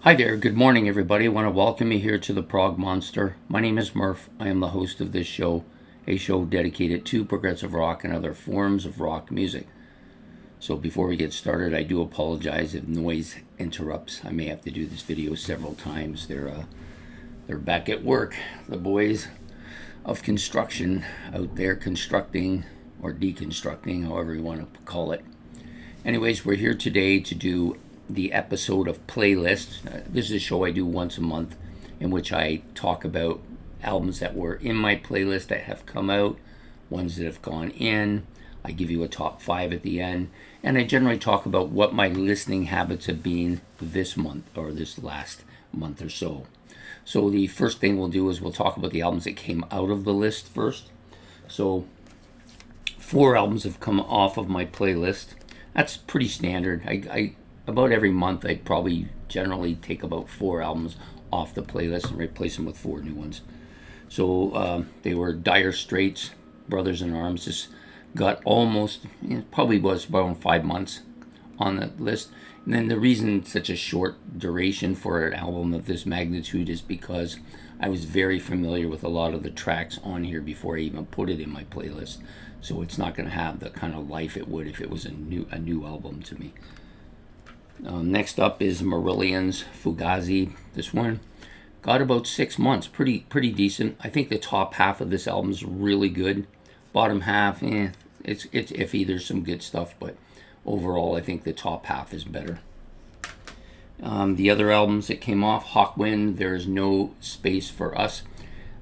Hi there, good morning everybody. I want to welcome you here to the Prog Monster. My name is Murph. I am the host of this show, a show dedicated to progressive rock and other forms of rock music. So before we get started, I do apologize if noise interrupts. I may have to do this video several times. They're back at work. The boys of construction out there constructing or deconstructing, however you want to call it. Anyways, we're here today to do the episode of Playlist. This is a show I do once a month in which I talk about albums that were in my playlist that have come out, ones that have gone in. I give you a top 5 at the end, and I generally talk about what my listening habits have been this month or this last month or so. So the first thing we'll do is we'll talk about the albums that came out of the list first. So 4 albums have come off of my playlist. That's pretty standard. I about every month I probably generally take about 4 albums off the playlist and replace them with 4 new ones. So they were Dire Straits, Brothers in Arms. This got almost, probably was around 5 months on the list. And then the reason such a short duration for an album of this magnitude is because I was very familiar with a lot of the tracks on here before I even put it in my playlist. So it's not going to have the kind of life it would if it was a new album to me. Next up is Marillion's Fugazi. This one got about 6 months, pretty decent. I think the top half of this album is really good. Bottom half, it's iffy. There's some good stuff, but overall, I think the top half is better. The other albums that came off, Hawkwind, There's No Space for Us.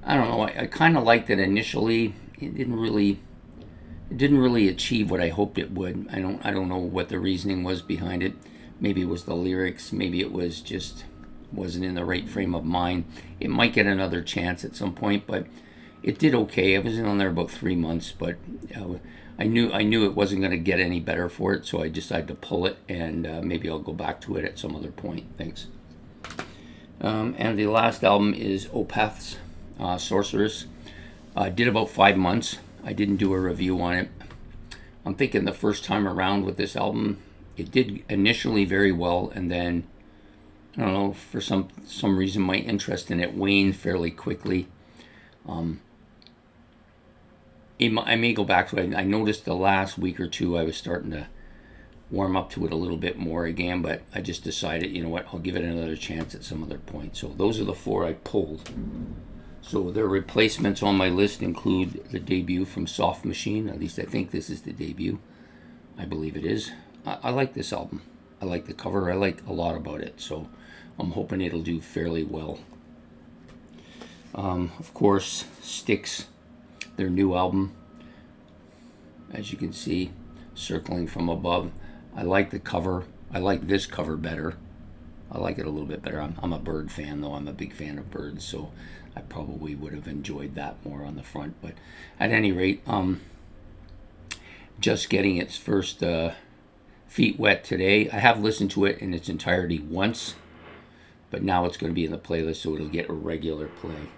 I don't know. I kind of liked it initially. It didn't really achieve what I hoped it would. I don't know what the reasoning was behind it. Maybe it was the lyrics. Maybe it was just wasn't in the right frame of mind. It might get another chance at some point, but it did okay. I was on there about 3 months, but I knew it wasn't going to get any better for it, so I decided to pull it, and maybe I'll go back to it at some other point. Thanks. And the last album is Opeth's Sorceress. Did about 5 months. I didn't do a review on it. I'm thinking the first time around with this album, it did initially very well, and then I don't know, for some reason my interest in it waned fairly quickly. I may go back to it. I noticed the last week or two I was starting to warm up to it a little bit more again, but I just decided, you know what, I'll give it another chance at some other point. So those are the 4 I pulled. So their replacements on my list include the debut from Soft Machine. At least I think this is the debut. I believe it is. I like this album. I like the cover. I like a lot about it. So I'm hoping it'll do fairly well. Of course, Styx, their new album. As you can see, Circling from Above. I like the cover. I like this cover better. I like it a little bit better. I'm a bird fan, though. I'm a big fan of birds, so I probably would have enjoyed that more on the front. But at any rate, just getting its first feet wet today. I have listened to it in its entirety once, but now it's going to be in the playlist, so it'll get a regular play.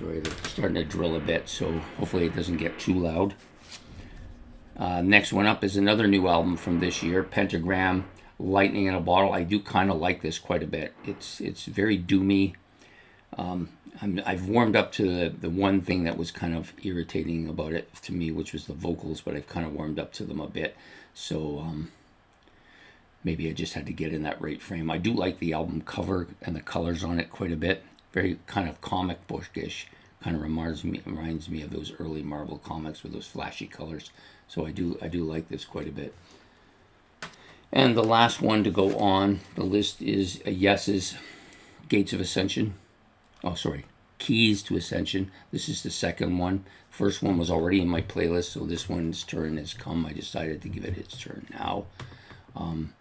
Sorry, they're starting to drill a bit, so hopefully it doesn't get too loud. Next one up is another new album from this year, Pentagram, Lightning in a Bottle. I do kind of like this quite a bit. It's very doomy. I've warmed up to the one thing that was kind of irritating about it to me, which was the vocals, but I've kind of warmed up to them a bit. So maybe I just had to get in that right frame. I do like the album cover and the colors on it quite a bit. Very kind of comic bookish. Kind of reminds me of those early Marvel comics with those flashy colors. So I do like this quite a bit. And the last one to go on the list is Yes's Gates of Ascension. Oh, sorry, Keys to Ascension. This is the second one. First one was already in my playlist, so this one's turn has come. I decided to give it its turn now.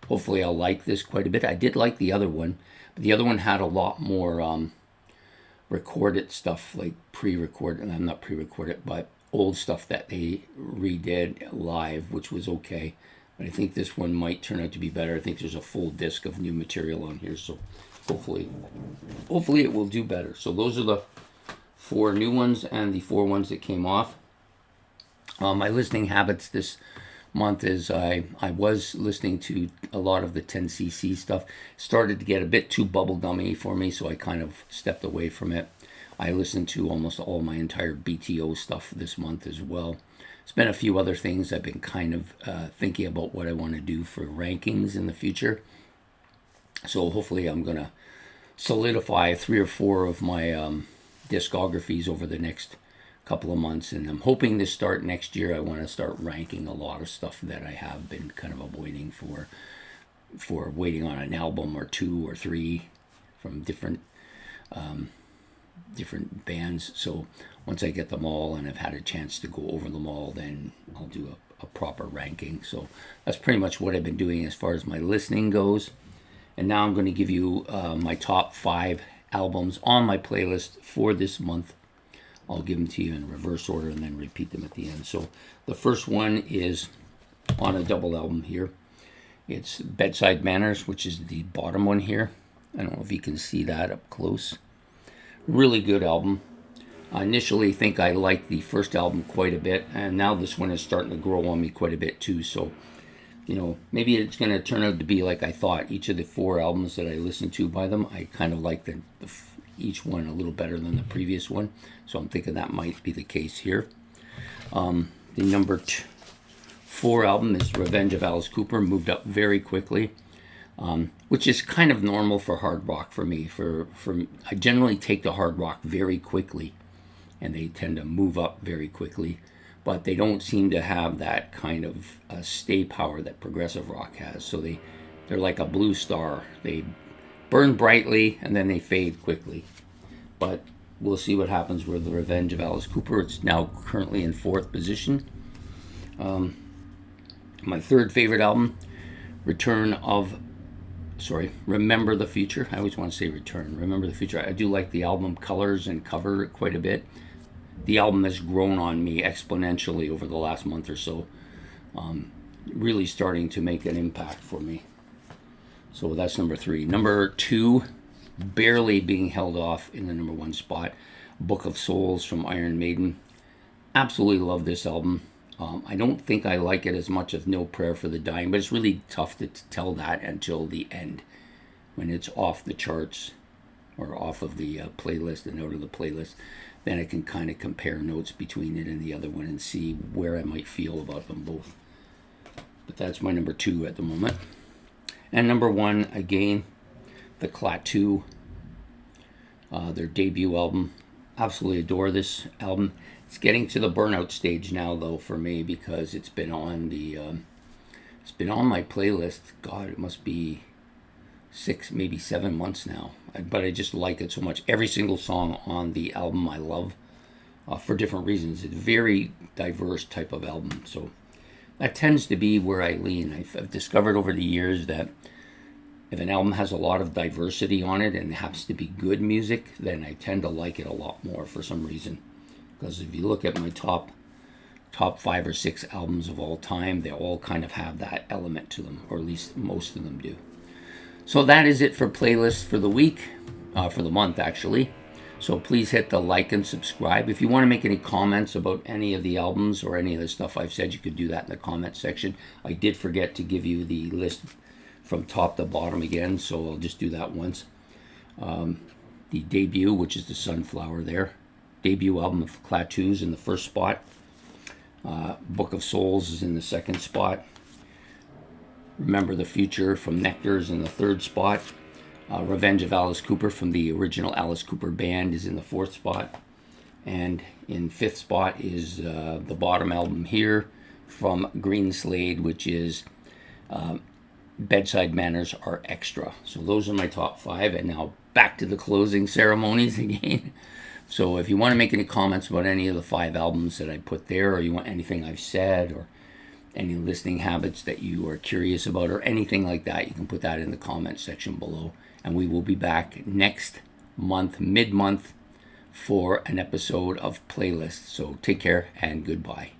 Hopefully I'll like this quite a bit. I did like the other one, but the other one had a lot more recorded stuff, like pre-recorded, and not pre-recorded, but old stuff that they redid live, which was okay. But I think this one might turn out to be better. I think there's a full disc of new material on here, so hopefully it will do better. So those are the 4 new ones and the 4 ones that came off. My listening habits this month is I was listening to a lot of the 10cc stuff. Started to get a bit too bubblegummy for me, so I kind of stepped away from it. I listened to almost all my entire BTO stuff this month as well. It's been a few other things I've been kind of thinking about what I want to do for rankings in the future. So hopefully I'm going to solidify 3 or 4 of my discographies over the next couple of months, and I'm hoping to start next year. I want to start ranking a lot of stuff that I have been kind of avoiding for waiting on an album or 2 or 3 from different bands. So once I get them all and I've had a chance to go over them all, then I'll do a proper ranking. So that's pretty much what I've been doing as far as my listening goes. And now I'm going to give you my top 5 albums on my playlist for this month. I'll give them to you in reverse order and then repeat them at the end. So the first one is on a double album here. It's Bedside Manners, which is the bottom one here. I don't know if you can see that up close. Really good album. I initially think I liked the first album quite a bit, and now this one is starting to grow on me quite a bit too. So, maybe it's going to turn out to be like I thought. Each of the 4 albums that I listened to by them, I kind of like each one a little better than the previous one. So I'm thinking that might be the case here. The number 4 album is Revenge of Alice Cooper, moved up very quickly, which is kind of normal for hard rock for me. I generally take the hard rock very quickly, and they tend to move up very quickly, but they don't seem to have that kind of stay power that progressive rock has. So they're like a blue star. They burn brightly and then they fade quickly. But we'll see what happens with the Revenge of Alice Cooper. It's now currently in 4th position. My 3rd favorite album, Remember the Future. I always want to say Return. Remember the Future. I do like the album colors and cover quite a bit. The album has grown on me exponentially over the last month or so. Really starting to make an impact for me. So that's number 3. Number 2, barely being held off in the number 1 spot, Book of Souls from Iron Maiden. Absolutely love this album. I don't think I like it as much as No Prayer for the Dying, but it's really tough to tell that until the end, when it's off the charts or off of the playlist and out of the playlist. Then I can kind of compare notes between it and the other one and see where I might feel about them both. But that's my number 2 at the moment. And number 1, again, the klaatu, their debut album. Absolutely adore this album. It's getting to the burnout stage now, though, for me, because it's been on my playlist. God, it must be 6, maybe 7 months now. But I just like it so much. Every single song on the album I love for different reasons. It's a very diverse type of album. So that tends to be where I lean. I've discovered over the years that if an album has a lot of diversity on it and happens to be good music, then I tend to like it a lot more for some reason. Because if you look at my top 5 or 6 albums of all time, they all kind of have that element to them, or at least most of them do. So that is it for playlists for the week, for the month actually. So please hit the like and subscribe. If you want to make any comments about any of the albums or any of the stuff I've said, you could do that in the comment section. I did forget to give you the list from top to bottom again, so I'll just do that once. The debut, which is the Sunflower there. Debut album of klaatu's in the 1st spot. Book of Souls is in the 2nd spot. Remember the Future from Nectar is in the 3rd spot. Revenge of Alice Cooper from the original Alice Cooper Band is in the 4th spot. And in 5th spot is the bottom album here from Green Slade, which is Bedside Manners Are Extra. So those are my top 5. And now back to the closing ceremonies again. So if you want to make any comments about any of the 5 albums that I put there, or you want anything I've said, or any listening habits that you are curious about, or anything like that, you can put that in the comment section below. And we will be back next month, mid-month, for an episode of Playlist. So take care and goodbye.